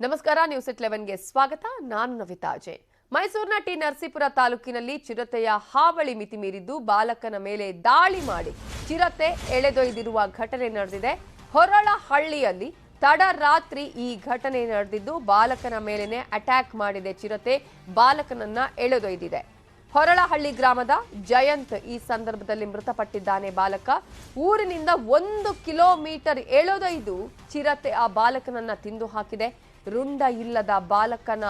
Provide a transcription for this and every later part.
ನಮಸ್ಕಾರ ನ್ಯೂಸ್ 11 ಗೆ ಸ್ವಾಗತ. ನಾನು ನವಿತಾ ಜೈನ್. ಮೈಸೂರಿನ ಟಿ ನರಸೀಪುರ ತಾಲೂಕಿನಲ್ಲಿ ಚಿರತೆಯ ಹಾವಳಿ ಮಿತಿ ಮೀರಿದ್ದು ಬಾಲಕನ ಮೇಲೆ ದಾಳಿ ಮಾಡಿ ಚಿರತೆ ಎಳೆದೊಯ್ದಿರುವ ಘಟನೆ ನಡೆದಿದೆ. ಹೊರಳಹಳ್ಳಿಯಲ್ಲಿ ತಡರಾತ್ರಿ ಈ ಘಟನೆ ನಡೆದಿದ್ದು ಬಾಲಕನ ಮೇಲೆನೆ ಅಟ್ಯಾಕ್ ಮಾಡಿದೆ ಚಿರತೆ, ಬಾಲಕನನ್ನ ಎಳೆದೊಯ್ದಿದೆ. ಹೊರಳಹಳ್ಳಿ ಗ್ರಾಮದ ಜಯಂತ್ ಈ ಸಂದರ್ಭದಲ್ಲಿ ಮೃತಪಟ್ಟಿದ್ದಾನೆ. ಬಾಲಕ ಊರಿನಿಂದ 1 ಕಿಲೋಮೀಟರ್ ಎಳೆದೊಯ್ದು ಚಿರತೆ ಆ ಬಾಲಕನನ್ನ ತಿಂದು ಹಾಕಿದೆ. ರುಂಡ ಇಲ್ಲದ ಬಾಲಕನ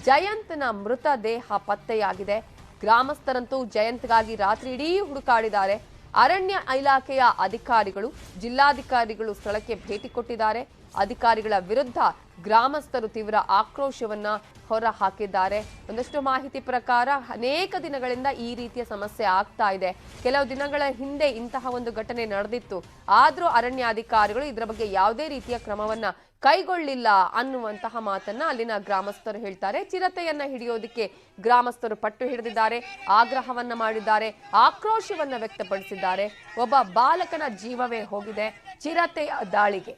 ಜಯಂತ್ನ ಮೃತದೇಹ ಪತ್ತೆಯಾಗಿದೆ. ಗ್ರಾಮಸ್ಥರಂತೂ ಜಯಂತ್ಗಾಗಿ ರಾತ್ರಿ ಇಡೀ ಹುಡುಕಾಡಿದ್ದಾರೆ. ಅರಣ್ಯ ಇಲಾಖೆಯ ಅಧಿಕಾರಿಗಳು, ಜಿಲ್ಲಾಧಿಕಾರಿಗಳು ಸ್ಥಳಕ್ಕೆ ಭೇಟಿ ಕೊಟ್ಟಿದ್ದಾರೆ. ಅಧಿಕಾರಿಗಳ ವಿರುದ್ಧ ಗ್ರಾಮಸ್ಥರು ತೀವ್ರ ಆಕ್ರೋಶವನ್ನ ಹೊರ ಹಾಕಿದ್ದಾರೆ. ಒಂದಷ್ಟು ಮಾಹಿತಿ ಪ್ರಕಾರ ಅನೇಕ ದಿನಗಳಿಂದ ಈ ರೀತಿಯ ಸಮಸ್ಯೆ ಆಗ್ತಾ ಇದೆ. ಕೆಲವು ದಿನಗಳ ಹಿಂದೆ ಇಂತಹ ಒಂದು ಘಟನೆ ನಡೆದಿತ್ತು. ಆದರೂ ಅರಣ್ಯ ಅಧಿಕಾರಿಗಳು ಇದರ ಬಗ್ಗೆ ಯಾವುದೇ ರೀತಿಯ ಕ್ರಮವನ್ನ ಕೈಗೊಳ್ಳಿಲ್ಲ ಅನ್ನುವಂತಹ ಮಾತನ್ನ ಅಲ್ಲಿನ ಗ್ರಾಮಸ್ಥರು ಹೇಳ್ತಾರೆ. ಚಿರತೆಯನ್ನ ಹಿಡಿಯೋದಕ್ಕೆ ಗ್ರಾಮಸ್ಥರು ಪಟ್ಟು ಹಿಡಿದಿದ್ದಾರೆ, ಆಗ್ರಹವನ್ನ ಮಾಡಿದ್ದಾರೆ, ಆಕ್ರೋಶವನ್ನ ವ್ಯಕ್ತಪಡಿಸಿದ್ದಾರೆ. ಒಬ್ಬ ಬಾಲಕನ ಜೀವವೇ ಹೋಗಿದೆ ಚಿರತೆಯ ದಾಳಿಗೆ.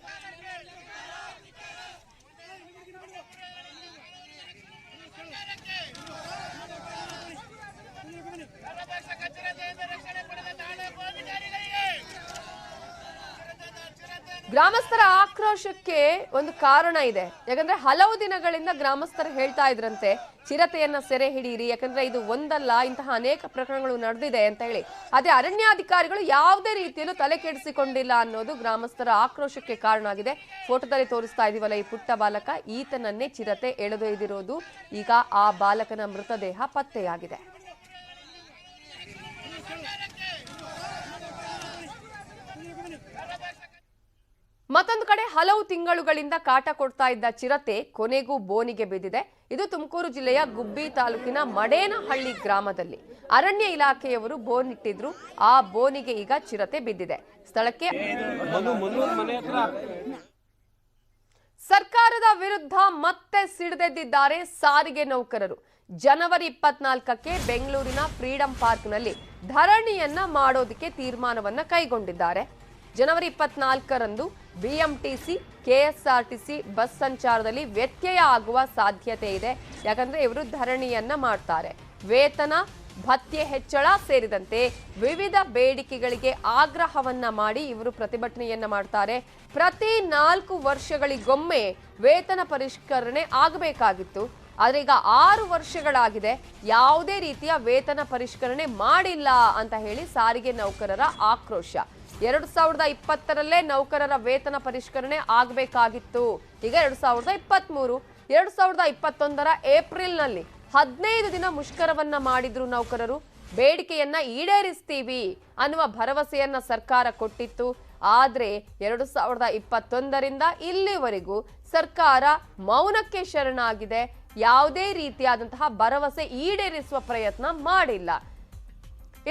ಗ್ರಾಮಸ್ಥರ ಆಕ್ರೋಶಕ್ಕೆ ಒಂದು ಕಾರಣ ಇದೆ. ಯಾಕಂದ್ರೆ ಹಲವು ದಿನಗಳಿಂದ ಗ್ರಾಮಸ್ಥರು ಹೇಳ್ತಾ ಇದ್ರಂತೆ ಚಿರತೆಯನ್ನ ಸೆರೆ ಹಿಡಿಯಿರಿ, ಯಾಕಂದ್ರೆ ಇದು ಒಂದಲ್ಲ ಇಂತಹ ಅನೇಕ ಪ್ರಕರಣಗಳು ನಡೆದಿದೆ ಅಂತ ಹೇಳಿ. ಅದೇ ಅರಣ್ಯಾಧಿಕಾರಿಗಳು ಯಾವುದೇ ರೀತಿಯಲ್ಲೂ ತಲೆ ಕೆಡಿಸಿಕೊಂಡಿಲ್ಲ ಅನ್ನೋದು ಗ್ರಾಮಸ್ಥರ ಆಕ್ರೋಶಕ್ಕೆ ಕಾರಣ ಆಗಿದೆ. ಫೋಟೋದಲ್ಲಿ ತೋರಿಸ್ತಾ ಇದೀವಲ್ಲ ಈ ಪುಟ್ಟ ಬಾಲಕ, ಈತನನ್ನೇ ಚಿರತೆ ಎಳೆದೊಯ್ದಿರೋದು. ಈಗ ಆ ಬಾಲಕನ ಮೃತದೇಹ ಪತ್ತೆಯಾಗಿದೆ. ಮತ್ತೊಂದು ಕಡೆ ಹಲವು ತಿಂಗಳುಗಳಿಂದ ಕಾಟ ಕೊಡ್ತಾ ಇದ್ದ ಚಿರತೆ ಕೊನೆಗೂ ಬೋನಿಗೆ ಬಿದ್ದಿದೆ. ಇದು ತುಮಕೂರು ಜಿಲ್ಲೆಯ ಗುಬ್ಬಿ ತಾಲೂಕಿನ ಮಡೇನಹಳ್ಳಿ ಗ್ರಾಮದಲ್ಲಿ ಅರಣ್ಯ ಇಲಾಖೆಯವರು ಬೋನ್ ಇಟ್ಟಿದ್ರು. ಆ ಬೋನಿಗೆ ಈಗ ಚಿರತೆ ಬಿದ್ದಿದೆ. ಸ್ಥಳಕ್ಕೆ ಸರ್ಕಾರದ ವಿರುದ್ಧ ಮತ್ತೆ ಸಿಡಿದೆದ್ದಿದ್ದಾರೆ ಸಾರಿಗೆ ನೌಕರರು. ಜನವರಿ 24ಕ್ಕೆ ಬೆಂಗಳೂರಿನ ಫ್ರೀಡಂ ಪಾರ್ಕ್ನಲ್ಲಿ ಧರಣಿಯನ್ನ ಮಾಡೋದಕ್ಕೆ ತೀರ್ಮಾನವನ್ನ ಕೈಗೊಂಡಿದ್ದಾರೆ. ಜನವರಿ 24ರಂದು ಬಿಎಂಟಿಸಿ, ಕೆಎಸ್ಆರ್ಟಿಸಿ ಬಸ್ ಸಂಚಾರದಲ್ಲಿ ವ್ಯತ್ಯಯ ಆಗುವ ಸಾಧ್ಯತೆ ಇದೆ. ಯಾಕಂದ್ರೆ ಇವರು ಧರಣಿಯನ್ನ ಮಾಡ್ತಾರೆ. ವೇತನ ಭತ್ಯೆ ಹೆಚ್ಚಳ ಸೇರಿದಂತೆ ವಿವಿಧ ಬೇಡಿಕೆಗಳಿಗೆ ಆಗ್ರಹವನ್ನ ಮಾಡಿ ಇವರು ಪ್ರತಿಭಟನೆಯನ್ನ ಮಾಡ್ತಾರೆ. ಪ್ರತಿ 4 ವರ್ಷಗಳಿಗೊಮ್ಮೆ ವೇತನ ಪರಿಷ್ಕರಣೆ ಆಗಬೇಕಾಗಿತ್ತು. ಆದ್ರೆ ಈಗ 6 ವರ್ಷಗಳಾಗಿದೆ, ಯಾವುದೇ ರೀತಿಯ ವೇತನ ಪರಿಷ್ಕರಣೆ ಮಾಡಿಲ್ಲ ಅಂತ ಹೇಳಿ ಸಾರಿಗೆ ನೌಕರರ ಆಕ್ರೋಶ. 2020ರಲ್ಲೇ ನೌಕರರ ವೇತನ ಪರಿಷ್ಕರಣೆ ಆಗಬೇಕಾಗಿತ್ತು. ಈಗ 2023, 2021ರ ಏಪ್ರಿಲ್ನಲ್ಲಿ 15 ದಿನ ಮುಷ್ಕರವನ್ನ ಮಾಡಿದ್ರು ನೌಕರರು. ಬೇಡಿಕೆಯನ್ನ ಈಡೇರಿಸ್ತೀವಿ ಅನ್ನುವ ಭರವಸೆಯನ್ನ ಸರ್ಕಾರ ಕೊಟ್ಟಿತ್ತು. ಆದ್ರೆ 2021ರಿಂದ ಇಲ್ಲಿವರೆಗೂ ಸರ್ಕಾರ ಮೌನಕ್ಕೆ ಶರಣಾಗಿದೆ. ಯಾವುದೇ ರೀತಿಯಾದಂತಹ ಭರವಸೆ ಈಡೇರಿಸುವ ಪ್ರಯತ್ನ ಮಾಡಿಲ್ಲ.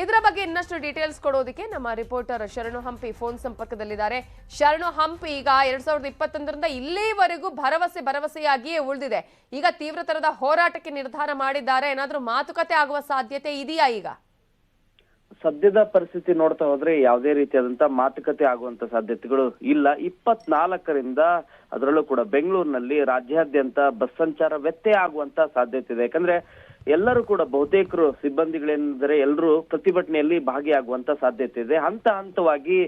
ಇದರ ಬಗ್ಗೆ ಇನ್ನಷ್ಟು ಡೀಟೇಲ್ಸ್ ಕೊಡೋದಕ್ಕೆ ನಮ್ಮ ರಿಪೋರ್ಟರ್ ಶರಣು ಹಂಪಿ ಫೋನ್ ಸಂಪರ್ಕದಲ್ಲಿದ್ದಾರೆ. ಶರಣು ಹಂಪಿ, ಈಗ 2021ರಿಂದ ಇಲ್ಲಿವರೆಗೂ ಭರವಸೆಯಾಗಿಯೇ ಉಳಿದಿದೆ. ಈಗ ತೀವ್ರತರದ ಹೋರಾಟಕ್ಕೆ ನಿರ್ಧಾರ ಮಾಡಿದ್ದಾರೆ. ಏನಾದ್ರೂ ಮಾತುಕತೆ ಆಗುವ ಸಾಧ್ಯತೆ ಇದೆಯಾ? ಈಗ ಸದ್ಯದ ಪರಿಸ್ಥಿತಿ ನೋಡ್ತಾ ಹೋದ್ರೆ ಯಾವುದೇ ರೀತಿಯಾದಂತ ಮಾತುಕತೆ ಆಗುವಂತ ಸಾಧ್ಯತೆಗಳು ಇಲ್ಲ. 24ರಿಂದ ಅದರಲ್ಲೂ ಕೂಡ ಬೆಂಗಳೂರಿನಲ್ಲಿ ರಾಜ್ಯಾದ್ಯಂತ ಬಸ್ ಸಂಚಾರ ವ್ಯತ್ಯಯ ಆಗುವಂತ ಸಾಧ್ಯತೆ ಇದೆ. ಯಾಕಂದ್ರೆ ಎಲ್ಲರೂ ಕೂಡ ಬಹುತೇಕರು ಸಿಬ್ಬಂದಿಗಳೇನೆಂದರೆ ಎಲ್ಲರೂ ಪ್ರತಿಭಟನೆಯಲ್ಲಿ ಭಾಗಿಯಾಗುವಂತ ಸಾಧ್ಯತೆ ಇದೆ. ಹಂತವಾಗಿ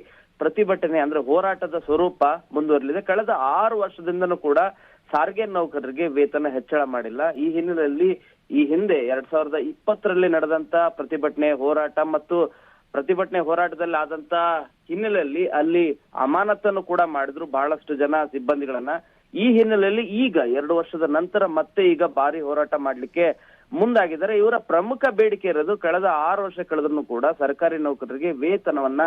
ಪ್ರತಿಭಟನೆ ಅಂದ್ರೆ ಹೋರಾಟದ ಸ್ವರೂಪ ಮುಂದುವರಲಿದೆ. ಕಳೆದ 6 ವರ್ಷದಿಂದನೂ ಕೂಡ ಸಾರಿಗೆ ನೌಕರರಿಗೆ ವೇತನ ಹೆಚ್ಚಳ ಮಾಡಿಲ್ಲ. ಈ ಹಿನ್ನೆಲೆಯಲ್ಲಿ ಈ ಹಿಂದೆ 2020ರಲ್ಲಿ ನಡೆದಂತ ಪ್ರತಿಭಟನೆ ಹೋರಾಟದಲ್ಲಿ ಆದಂತ ಹಿನ್ನೆಲೆಯಲ್ಲಿ ಅಲ್ಲಿ ಅಮಾನತನ್ನು ಕೂಡ ಮಾಡಿದ್ರು ಬಹಳಷ್ಟು ಜನ ಸಿಬ್ಬಂದಿಗಳನ್ನ. ಈ ಹಿನ್ನೆಲೆಯಲ್ಲಿ ಈಗ 2 ವರ್ಷದ ನಂತರ ಮತ್ತೆ ಈಗ ಭಾರಿ ಹೋರಾಟ ಮಾಡ್ಲಿಕ್ಕೆ ಮುಂದಾಗಿದ್ದಾರೆ. ಇವರ ಪ್ರಮುಖ ಬೇಡಿಕೆ ಇರೋದು, ಕಳೆದ 6 ವರ್ಷ ಕಳೆದ್ರೂ ಕೂಡ ಸರ್ಕಾರಿ ನೌಕರರಿಗೆ ವೇತನವನ್ನ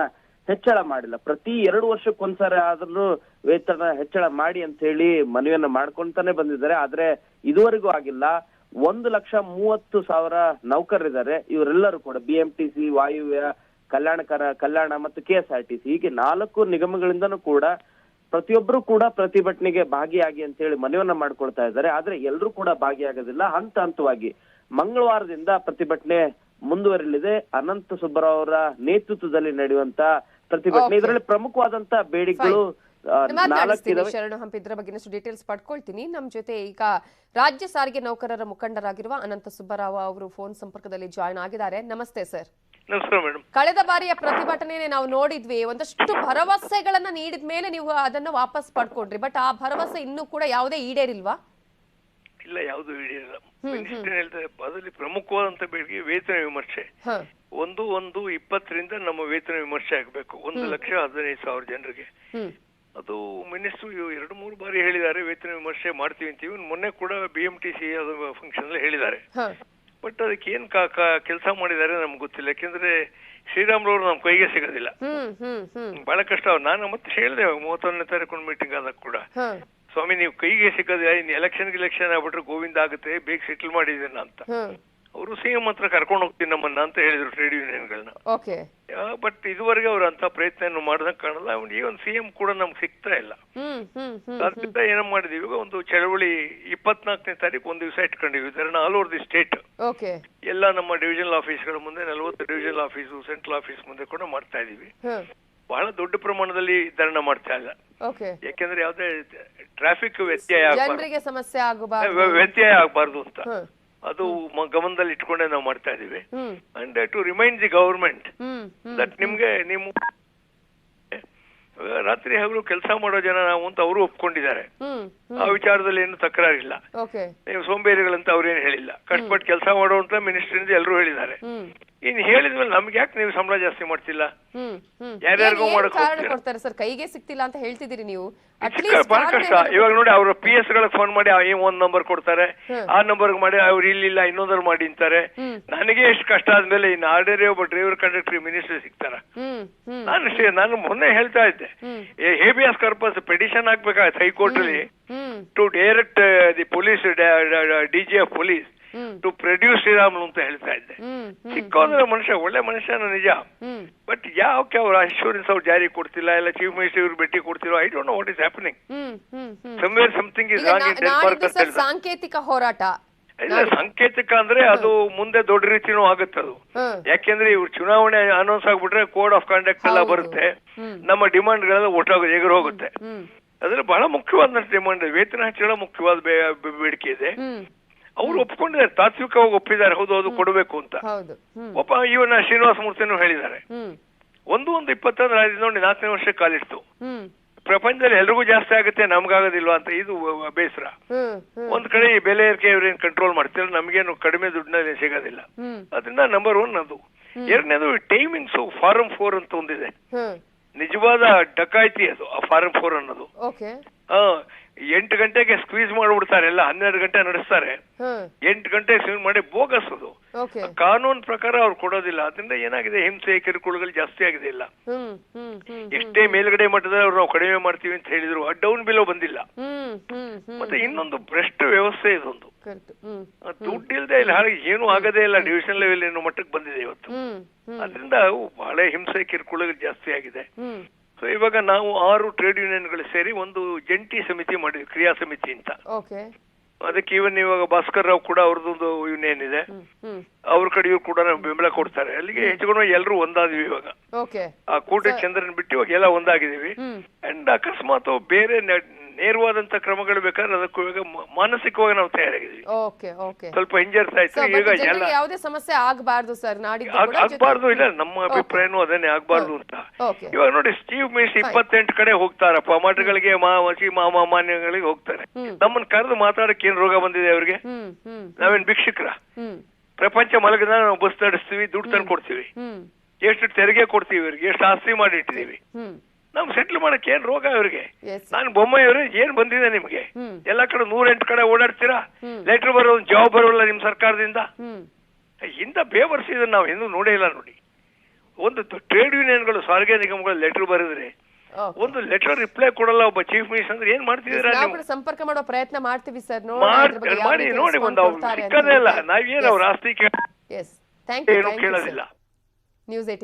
ಹೆಚ್ಚಳ ಮಾಡಿಲ್ಲ. ಪ್ರತಿ 2 ವರ್ಷಕ್ಕೊಂದ್ಸರಿ ಆದ್ರೂ ವೇತನ ಹೆಚ್ಚಳ ಮಾಡಿ ಅಂತ ಹೇಳಿ ಮನವಿಯನ್ನ ಮಾಡ್ಕೊಂತಾನೆ ಬಂದಿದ್ದಾರೆ. ಆದ್ರೆ ಇದುವರೆಗೂ ಆಗಿಲ್ಲ. 1,30,000 ನೌಕರರಿದ್ದಾರೆ. ಇವರೆಲ್ಲರೂ ಕೂಡ ಬಿಎಂಟಿಸಿ, ವಾಯುವ್ಯ, ಕಲ್ಯಾಣ ಮತ್ತು ಕೆಎಸ್ಆರ್ಟಿಸಿ ಹೀಗೆ 4 ನಿಗಮಗಳಿಂದನೂ ಕೂಡ ಪ್ರತಿಯೊಬ್ಬರು ಕೂಡ ಪ್ರತಿಭಟನೆಗೆ ಭಾಗಿಯಾಗಿ ಅಂತ ಹೇಳಿ ಮನವಿಯನ್ನ ಮಾಡ್ಕೊಳ್ತಾ ಇದ್ದಾರೆ. ಆದ್ರೆ ಎಲ್ಲರೂ ಕೂಡ ಭಾಗಿಯಾಗೋದಿಲ್ಲ. ಹಂತವಾಗಿ ಮಂಗಳವಾರದಿಂದ ಪ್ರತಿಭಟನೆ ಮುಂದುವರಿಲಿದೆ. ಅನಂತ ಸುಬ್ಬರಾವ್ ಅವರ ನೇತೃತ್ವದಲ್ಲಿ ನಡೆಯುವಂತ ಪ್ರತಿಭಟನೆ. ಇದರಲ್ಲಿ ಪ್ರಮುಖವಾದಂತ ಬೇಡಿಕೆಗಳು ನಾಲ್ಕಿದಾವೆ. ಶರಣು ಹಂಪಿ ಇದ್ರ ಬಗ್ಗೆ ಇನ್ನಷ್ಟು ಡೀಟೇಲ್ಸ್ ಪಡ್ಕೊಳ್ತೀನಿ. ನಮ್ ಜೊತೆ ಈಗ ರಾಜ್ಯ ಸಾರಿಗೆ ನೌಕರರ ಮುಖಂಡರಾಗಿರುವ ಅನಂತ ಸುಬ್ಬರಾವ್ ಅವರು ಫೋನ್ ಸಂಪರ್ಕದಲ್ಲಿ ಜಾಯ್ನ್ ಆಗಿದ್ದಾರೆ. ನಮಸ್ತೆ ಸರ್. ನಮಸ್ಕಾರ ಮೇಡಮ್. ಕಳೆದ ಬಾರಿಯ ಪ್ರತಿಭಟನೆ ನಾವು ನೋಡಿದ್ವಿ. ಒಂದಷ್ಟು ಭರವಸೆಗಳನ್ನ ನೀಡಿದ ಮೇಲೆ ನೀವು ಅದನ್ನ ವಾಪಸ್ ಪಡ್ಕೊಂಡ್ರಿ. ಬಟ್ ಆ ಭರವಸೆ ಇನ್ನೂ ಕೂಡ ಯಾವುದೇ ಈಡೇರಿಲ್ವಾ? ಇಲ್ಲ, ಯಾವುದು ಈಡೇರಿಲ್ಲ. ಮಿನಿಸ್ಟರ್ ಹೇಳ್ತಾರೆ ಅದರಲ್ಲಿ ಪ್ರಮುಖವಾದಂತ ಬೇಡಿಕೆ ವೇತನ ವಿಮರ್ಶೆ. 1/1/20 ನಮ್ಮ ವೇತನ ವಿಮರ್ಶೆ ಆಗಬೇಕು 1,15,000 ಜನರಿಗೆ. ಅದು ಮಿನಿಸ್ಟರ್ 2-3 ಬಾರಿ ಹೇಳಿದ್ದಾರೆ ವೇತನ ವಿಮರ್ಶೆ ಮಾಡ್ತೀವಿ ಅಂತೀವಿ. ಮೊನ್ನೆ ಕೂಡ BMTC ಫಂಕ್ಷನ್ ಅಲ್ಲಿ ಹೇಳಿದ್ದಾರೆ. ಬಟ್ ಅದಕ್ಕೆ ಏನ್ ಕೆಲಸ ಮಾಡಿದ್ದಾರೆ ನಮ್ಗೆ ಗೊತ್ತಿಲ್ಲ. ಯಾಕೆಂದ್ರೆ ಶ್ರೀರಾಮ್ರವ್ರು ನಮ್ ಕೈಗೆ ಸಿಗೋದಿಲ್ಲ, ಬಹಳ ಕಷ್ಟ. ನಾನು ಮತ್ತೆ ಹೇಳಿದೆ 31ನೇ ತಾರೀಕು ಮೀಟಿಂಗ್ ಆದಾಗ ಕೂಡ, ಸ್ವಾಮಿ ನೀವು ಕೈಗೆ ಸಿಕ್ಕದೆ ಇನ್ ಎಲೆಕ್ಷನ್ ಆಗ್ಬಿಟ್ರೆ ಗೋವಿಂದ ಆಗುತ್ತೆ, ಬೇಗ ಸೆಟಲ್ ಮಾಡಿದ್ದೀನ ಅಂತ. ಅವರು CM ಹತ್ರ ಕರ್ಕೊಂಡು ಹೋಗ್ತೀನಿ ನಮ್ಮನ್ನ ಅಂತ ಹೇಳಿದ್ರು ಟ್ರೇಡ್ ಯೂನಿಯನ್ಗಳನ್ನ. ಬಟ್ ಇದುವರೆಗೆ ಅವ್ರು ಅಂತ ಪ್ರಯತ್ನ ಮಾಡೋದಕ್ಕೆ ಕಾಣಲ್ಲ. ಈ ಒಂದು CM ಕೂಡ ನಮ್ಗೆ ಸಿಗ್ತಾ ಇಲ್ಲ. ಅದರಿಂದ ಏನ ಮಾಡಿದೀವಿ, ಈಗ ಒಂದು ಚಳವಳಿ 24ನೇ ತಾರೀಕು ಒಂದ್ ದಿವಸ ಇಟ್ಕೊಂಡಿವಿ. ಧರಣ ಆಲ್ ಓವರ್ ದಿ ಸ್ಟೇಟ್. ಎಲ್ಲ ನಮ್ಮ ಡಿವಿಷನಲ್ ಆಫೀಸ್ಗಳ ಮುಂದೆ 40 ಡಿವಿಷನಲ್ ಆಫೀಸು, ಸೆಂಟ್ರಲ್ ಆಫೀಸ್ ಮುಂದೆ ಕೂಡ ಮಾಡ್ತಾ ಇದೀವಿ. ಬಹಳ ದೊಡ್ಡ ಪ್ರಮಾಣದಲ್ಲಿ ಧರಣ ಮಾಡ್ತಾ ಇಲ್ಲ. ಯಾಕೆಂದ್ರೆ ಯಾವ್ದೇ ಟ್ರಾಫಿಕ್ ವ್ಯತ್ಯಯ ಆಗ್ಬಾರ್ದು ಅಂತ ಅದು ಗಮನದಲ್ಲಿ ಇಟ್ಕೊಂಡೆ ನಾವು ಮಾಡ್ತಾ ಇದೀವಿ. And to remind the government that ನಿಮ್ಗೆ ನೀವು ರಾತ್ರಿ ಹಗಲು ಕೆಲಸ ಮಾಡೋ ಜನ ನಾವು ಅಂತ ಅವರು ಒಪ್ಕೊಂಡಿದ್ದಾರೆ. ಆ ವಿಚಾರದಲ್ಲಿ ಏನು ತಕರಾರಿಲ್ಲ. ನೀವು ಸೋಂಬೇರಿಗಳಂತ ಅವ್ರೇನು ಹೇಳಿಲ್ಲ. ಕಷ್ಟಪಟ್ಟು ಕೆಲಸ ಮಾಡುವಂತ ಮಿನಿಸ್ಟ್ರಿಂದ ಎಲ್ಲರೂ ಹೇಳಿದ್ದಾರೆ. ಇನ್ ಹೇಳಿದ್ಮೇಲೆ ನಮ್ಗೆ ಯಾಕೆ ನೀವು ಸಂಬಳ ಜಾಸ್ತಿ ಮಾಡ್ತಿಲ್ಲ? ಯಾರ್ಯಾರಿಗೂ ಕೊಡ್ತಾರೆ ಸರ್, ಕೈಗೆ ಸಿಗ್ತಿಲ್ಲ ಅಂತ ಹೇಳ್ತಿದ್ದೀರಿ ನೀವು. ಬಹಳ ಕಷ್ಟ. ಇವಾಗ ನೋಡಿ, ಅವ್ರ PS ಗಳಿಗೆ ಫೋನ್ ಮಾಡಿ ಒಂದ್ ನಂಬರ್ ಕೊಡ್ತಾರೆ, ಆ ನಂಬರ್ ಮಾಡಿ ಅವ್ರು ಇಲ್ಲಿಲ್ಲ ಇನ್ನೊಂದರ್ ಮಾಡಿ ಅಂತಾರೆ. ನನಗೆ ಎಷ್ಟು ಕಷ್ಟ ಆದ್ಮೇಲೆ ಇನ್ನು ಆರ್ಡಿನರಿ ಒಬ್ಬ ಡ್ರೈವರ್ ಕಂಡಕ್ಟರ್ ಮಿನಿಸ್ಟರ್ ಸಿಗ್ತಾರ? ನಾನು ಮೊನ್ನೆ ಹೇಳ್ತಾ ಇದ್ದೆ, ಹೇಬಿಯಸ್ ಕಾರ್ಪಸ್ ಪೆಟಿಷನ್ ಹಾಕ್ಬೇಕಾಯ್ತು ಹೈಕೋರ್ಟ್ ಅಲ್ಲಿ to direct the police DG of police to produce Sriramulu ಅಂತ ಹೇಳ್ತಾ ಇದ್ದೆ. ಸಿಕ್ಕೋದ್ರೆ ಮನುಷ್ಯ ಒಳ್ಳೆ ಮನುಷ್ಯನ ನಿಜ. ಬಟ್ ಯಾಕೆ ಅವ್ರ ಅಶ್ಯೂರೆನ್ಸ್ ಅವ್ರು ಜಾರಿ ಕೊಡ್ತಿಲ್ಲ, ಇಲ್ಲ ಚೀಫ್ ಮಿನಿಸ್ಟರ್ ಇವ್ರು ಭೇಟಿ ಕೊಡ್ತಿರೋ? I don't know what is happening. Somewhere something is wrong in Denmark ಅಂತ ಹೇಳಿದ್ರು. ಸಾಂಕೇತಿಕ ಹೋರಾಟ ಇಲ್ಲ, ಸಾಂಕೇತಿಕ ಅಂದ್ರೆ ಅದು ಮುಂದೆ ದೊಡ್ಡ ರೀತಿನೂ ಆಗುತ್ತೆ ಅದು. ಯಾಕೆಂದ್ರೆ ಇವ್ರು ಚುನಾವಣೆ ಅನೌನ್ಸ್ ಆಗ್ಬಿಟ್ರೆ ಕೋಡ್ ಆಫ್ ಕಾಂಡಕ್ಟ್ ಎಲ್ಲ ಬರುತ್ತೆ, ನಮ್ಮ ಡಿಮಾಂಡ್ ಗಳೆಲ್ಲ ಒಟ್ಟಾಗೋದು ಎಗರು ಹೋಗುತ್ತೆ. ಅದ್ರಲ್ಲಿ ಬಹಳ ಮುಖ್ಯವಾದ ಡಿಮಾಂಡ್ ವೇತನ ಹೆಚ್ಚಳ ಮುಖ್ಯವಾದ ಬೇಡಿಕೆ ಇದೆ. ಅವ್ರು ಒಪ್ಕೊಂಡಿದ್ದಾರೆ, ತಾತ್ವಿಕವಾಗಿ ಒಪ್ಪಿದ್ದಾರೆ, ಹೌದು ಅದು ಕೊಡಬೇಕು ಅಂತ. ಇವನ ಶ್ರೀನಿವಾಸ ಮೂರ್ತಿನೂ ಹೇಳಿದ್ದಾರೆ. 1/1/20 ನೋಡಿ 4ನೇ ವರ್ಷ ಕಾಲಿಡ್ತು. ಪ್ರಪಂಚದಲ್ಲಿ ಎಲ್ರಿಗೂ ಜಾಸ್ತಿ ಆಗುತ್ತೆ, ನಮ್ಗಾಗೋದಿಲ್ವಾ ಅಂತ ಇದು ಬೇಸರ. ಒಂದ್ ಕಡೆ ಈ ಬೆಲೆ ಏರಿಕೆ ಇವ್ರೇನ್ ಕಂಟ್ರೋಲ್ ಮಾಡ್ತಿಲ್ಲ, ನಮ್ಗೇನು ಕಡಿಮೆ ದುಡ್ಡಿನಲ್ಲಿ ಸಿಗೋದಿಲ್ಲ. ಅದರಿಂದ ನಂಬರ್ 1 ಅದು. ಎರಡನೇದು ಟೈಮಿಂಗ್ಸ್. ಫಾರಂ 4 ಅಂತ ಒಂದಿದೆ, ನಿಜವಾದ ಡಕಾಯಿತಿ ಅದು ಆ ಫಾರಂ 4 ಅನ್ನೋದು. 8 ಗಂಟೆಗೆ ಸ್ಕ್ವೀಸ್ ಮಾಡ್ಬಿಡ್ತಾರೆ, ಎಲ್ಲ 12 ಗಂಟೆ ನಡೆಸ್ತಾರೆ. 8 ಗಂಟೆ ಸ್ಕ್ವೀಸ್ ಮಾಡಿ ಬೋಗಸ್ ಅದು. ಕಾನೂನು ಪ್ರಕಾರ ಅವ್ರು ಕೊಡೋದಿಲ್ಲ. ಅದರಿಂದ ಏನಾಗಿದೆ, ಹಿಂಸೆ ಕಿರುಕುಳಗಳು ಜಾಸ್ತಿ ಆಗಿದೆ. ಇಲ್ಲ ಎಷ್ಟೇ ಮೇಲ್ಗಡೆ ಮಟ್ಟದಲ್ಲಿ ಅವ್ರು ನಾವು ಕಡಿಮೆ ಮಾಡ್ತೀವಿ ಅಂತ ಹೇಳಿದ್ರು, ಡೌನ್ ಬಿಲೋ ಬಂದಿಲ್ಲ. ಮತ್ತೆ ಇನ್ನೊಂದು ಭ್ರಷ್ಟ ವ್ಯವಸ್ಥೆ ಇದೊಂದು. ದುಡ್ಡಿಲ್ದೆ ಇಲ್ಲ, ಹಾಗೆ ಏನು ಆಗದೇ ಇಲ್ಲ. ಡಿವಿಷನ್ ಲೆವೆಲ್ ಏನೋ ಮಟ್ಟಕ್ಕೆ ಬಂದಿದೆ ಇವತ್ತು. ಅದರಿಂದ ಬಹಳ ಹಿಂಸೆ ಕಿರುಕುಳಗಳು ಜಾಸ್ತಿ ಆಗಿದೆ. ಸೊ ಇವಾಗ ನಾವು 6 ಟ್ರೇಡ್ ಯೂನಿಯನ್ಗಳು ಸೇರಿ ಒಂದು ಜಂಟಿ ಸಮಿತಿ ಮಾಡಿದ್ವಿ, ಕ್ರಿಯಾ ಸಮಿತಿ ಅಂತ. ಅದಕ್ಕೆ ಇವಾಗ ಭಾಸ್ಕರ್ ರಾವ್ ಕೂಡ ಅವ್ರದ್ದೊಂದು ಯೂನಿಯನ್ ಇದೆ, ಅವ್ರ ಕಡೆಯೂ ಕೂಡ ಬೆಂಬಲ ಕೊಡ್ತಾರೆ. ಅಲ್ಲಿಗೆ ಹೆಚ್ಚುಕೊಂಡು ಎಲ್ಲರೂ ಒಂದಾದ್ವಿ ಇವಾಗ. ಆ ಕೋಟೆ ಚಂದ್ರನ್ ಬಿಟ್ಟು ಇವಾಗ ಎಲ್ಲ ಒಂದಾಗಿದ್ದೀವಿ. ಅಂಡ್ ಅಕಸ್ಮಾತ್ ಬೇರೆ ನೇರವಾದಂತ ಕ್ರಮಗಳು ಬೇಕಾದ್ರೆ ಅದಕ್ಕೂ ಇವಾಗ ಮಾನಸಿಕವಾಗಿ ನಾವು ತಯಾರಾಗಿದ್ದೀವಿ. ಸ್ವಲ್ಪ ಇಂಜರ್ಸ್ ಆಯ್ತು, ಈಗ ಎಲ್ಲ ಯಾವುದೇ ಸಮಸ್ಯೆ ಆಗಬಾರ್ದು ಸರ್, ಆಗ್ಬಾರ್ದು. ಇಲ್ಲ, ನಮ್ಮ ಅಭಿಪ್ರಾಯನೂ ಅದನ್ನೇ ಆಗ್ಬಾರ್ದು ಅಂತ. ಇವಾಗ ನೋಡಿ, ಚೀಫ್ ಮಿನಿಸ್ಟರ್ 28 ಕಡೆ ಹೋಗ್ತಾರಪ್ಪ, ಮಠಗಳಿಗೆ ಮಾನ್ಯಗಳಿಗೆ ಹೋಗ್ತಾರೆ. ನಮ್ಮನ್ನ ಕರೆದು ಮಾತಾಡಕ್ಕೆ ಏನ್ ರೋಗ ಬಂದಿದೆ ಅವ್ರಿಗೆ? ನಾವೇನ್ ಭಿಕ್ಷುಕ್ರ? ಪ್ರಪಂಚ ಮಲಗದ ನಾವು ಬಸ್ ನಡೆಸ್ತೀವಿ, ದುಡ್ಡು ತಂದು ಕೊಡ್ತೀವಿ, ಎಷ್ಟು ತೆರಿಗೆ ಕೊಡ್ತೀವಿ ಇವ್ರಿಗೆ, ಎಷ್ಟು ಆಸ್ತಿ ಮಾಡಿ ಇಟ್ಟಿದೀವಿ. ನಮ್ ಸೆಟ್ಲ್ ಮಾಡಕ್ ಏನ್ ರೋಗ ಇವ್ರಿಗೆ? ನಾನು ಬೊಮ್ಮಾಯಿಯವ್ರೆ, ಏನ್ ಬಂದಿದೆ ನಿಮ್ಗೆ? ಎಲ್ಲಾ ಕಡೆ 108 ಕಡೆ ಓಡಾಡ್ತೀರಾ, ಲೆಟರ್ ಬರೋ ಜಾಬ್ ಬರೋಲ್ಲ ನಿಮ್ ಸರ್ಕಾರದಿಂದ. ಇಂಥ ಬೇವರ್ಸಿ ಇದನ್ನ ನಾವು ಎಂದೂ ನೋಡೇ ಇಲ್ಲ. ನೋಡಿ, ಒಂದು ಟ್ರೇಡ್ ಯೂನಿಯನ್ಗಳು, ಸಾರಿಗೆ ನಿಗಮಗಳು ಲೆಟರ್ ಬರೆದ್ರೆ ಒಂದು ಲೆಟರ್ ರಿಪ್ಲೈ ಕೊಡಲ್ಲ ಒಬ್ಬ ಚೀಫ್ ಮಿನಿಸ್ಟರ್ ಅಂದ್ರೆ ಏನ್ ಮಾಡ್ತಿದ್ದೀರಾ? ಸಂಪರ್ಕ ಮಾಡೋ ಪ್ರಯತ್ನ ಮಾಡ್ತೀವಿ ಸರ್, ಮಾಡಿ ನೋಡಿ. ಒಂದು ಅವ್ರು ಸಿಕ್ಕದೇ ಇಲ್ಲ, ನಾವೇನು ಅವ್ರ ಆಸ್ತಿ ಕೇಳೋದಿಲ್ಲ. ನ್ಯೂಸ್ 18